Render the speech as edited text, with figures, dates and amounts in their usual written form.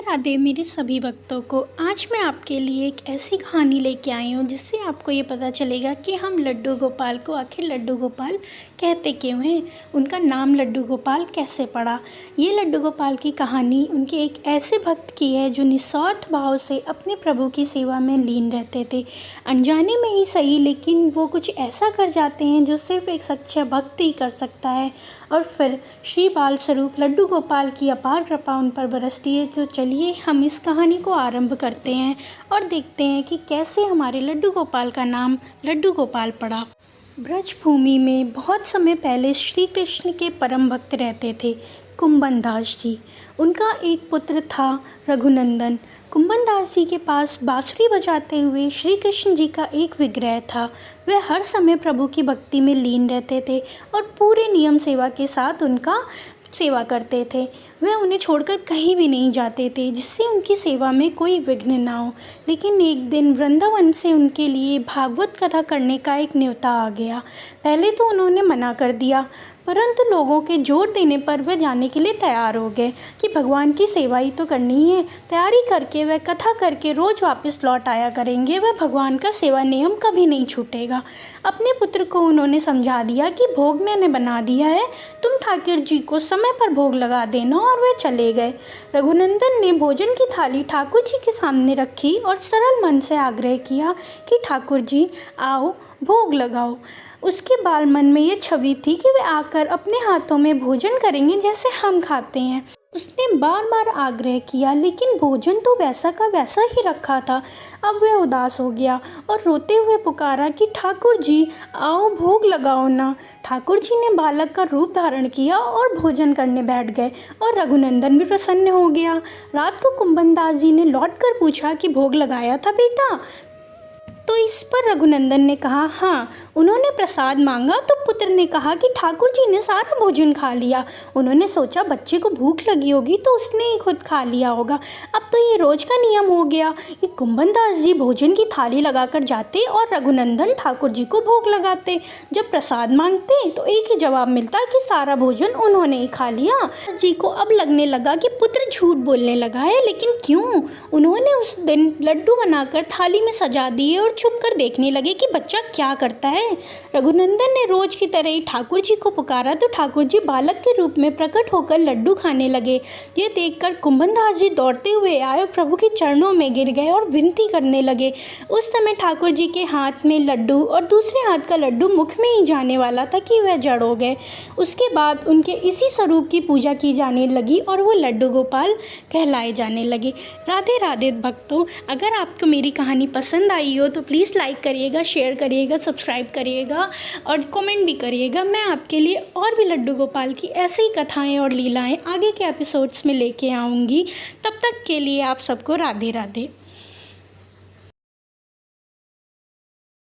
राधे मेरे सभी भक्तों को। आज मैं आपके लिए एक ऐसी कहानी लेके आई हूँ जिससे आपको ये पता चलेगा कि हम लड्डू गोपाल को आखिर लड्डू गोपाल कहते क्यों हैं, उनका नाम लड्डू गोपाल कैसे पड़ा। ये लड्डू गोपाल की कहानी उनके एक ऐसे भक्त की है जो निस्वार्थ भाव से अपने प्रभु की सेवा में लीन रहते थे। अनजाने में ही सही, लेकिन वो कुछ ऐसा कर जाते हैं जो सिर्फ एक सच्चा भक्त ही कर सकता है। और फिर श्री बाल स्वरूप लड्डू गोपाल की अपार कृपा उन पर बरसती है। तो चलिए हम इस कहानी को आरंभ करते हैं और देखते हैं कि कैसे हमारे लड्डू गोपाल का नाम लड्डू गोपाल पड़ा। ब्रज भूमि में बहुत समय पहले श्री कृष्ण के परम भक्त रहते थे, कुंभन दास जी। उनका एक पुत्र था रघुनंदन। कुंभन दास जी के पास बांसुरी बजाते हुए श्री कृष्ण जी का एक विग्रह था। वे हर समय प्रभु की भक्ति में लीन रहते थे और पूरे नियम सेवा के साथ उनका सेवा करते थे। वे उन्हें छोड़कर कहीं भी नहीं जाते थे जिससे उनकी सेवा में कोई विघ्न ना हो। लेकिन एक दिन वृंदावन से उनके लिए भागवत कथा करने का एक न्योता आ गया। पहले तो उन्होंने मना कर दिया, परंतु लोगों के जोर देने पर वे जाने के लिए तैयार हो गए कि भगवान की सेवा ही तो करनी है। तैयारी करके वह कथा करके रोज़ वापस लौट आया करेंगे। वह भगवान का सेवा नियम कभी नहीं छूटेगा। अपने पुत्र को उन्होंने समझा दिया कि भोग मैंने बना दिया है, तुम ठाकुर जी को समय पर भोग लगा देना। और वे चले गए। रघुनंदन ने भोजन की थाली ठाकुर जी के सामने रखी और सरल मन से आग्रह किया कि ठाकुर जी आओ, भोग लगाओ। उसके बाल मन में ये छवि थी कि वे आकर अपने हाथों में भोजन करेंगे जैसे हम खाते हैं। उसने बार बार आग्रह किया, लेकिन भोजन तो वैसा का वैसा ही रखा था। अब वह उदास हो गया और रोते हुए पुकारा कि ठाकुर जी आओ, भोग लगाओ ना। ठाकुर जी ने बालक का रूप धारण किया और भोजन करने बैठ गए और रघुनंदन भी प्रसन्न हो गया। रात को कुंभन दास जी ने लौटकर पूछा कि भोग लगाया था बेटा? तो इस पर रघुनंदन ने कहा हाँ। उन्होंने प्रसाद मांगा तो पुत्र ने कहा कि ठाकुर जी ने सारा भोजन खा लिया। उन्होंने सोचा बच्चे को भूख लगी होगी तो उसने ही खुद खा लिया होगा। अब तो ये रोज का नियम हो गया कि कुंभन दास जी भोजन की थाली लगाकर जाते और रघुनंदन ठाकुर जी को भोग लगाते। जब प्रसाद मांगते तो एक ही जवाब मिलता कि सारा भोजन उन्होंने ही खा लिया। जी को अब लगने लगा कि पुत्र झूठ बोलने लगा है, लेकिन क्यों? उन्होंने उस दिन लड्डू बनाकर थाली में सजा दिए और छुप कर देखने लगे कि बच्चा क्या करता है। रघुनंदन ने रोज की तरह ही ठाकुर जी को पुकारा तो ठाकुर जी बालक के रूप में प्रकट होकर लड्डू खाने लगे। ये देखकर कुंभन दास जी दौड़ते हुए आए और प्रभु के चरणों में गिर गए और विनती करने लगे। उस समय ठाकुर जी के हाथ में लड्डू और दूसरे हाथ का लड्डू मुख में ही जाने वाला था कि वह जड़ हो गए। उसके बाद उनके इसी स्वरूप की पूजा की जाने लगी और वो लड्डू गोपाल कहलाए जाने लगे। राधे राधे भक्तों, अगर आपको मेरी कहानी पसंद आई हो तो प्लीज़ लाइक करिएगा, शेयर करिएगा, सब्सक्राइब करिएगा और कमेंट भी करिएगा। मैं आपके लिए और भी लड्डू गोपाल की ऐसे ही कथाएं और लीलाएं आगे के एपिसोड्स में लेके आऊँगी। तब तक के लिए आप सबको राधे राधे।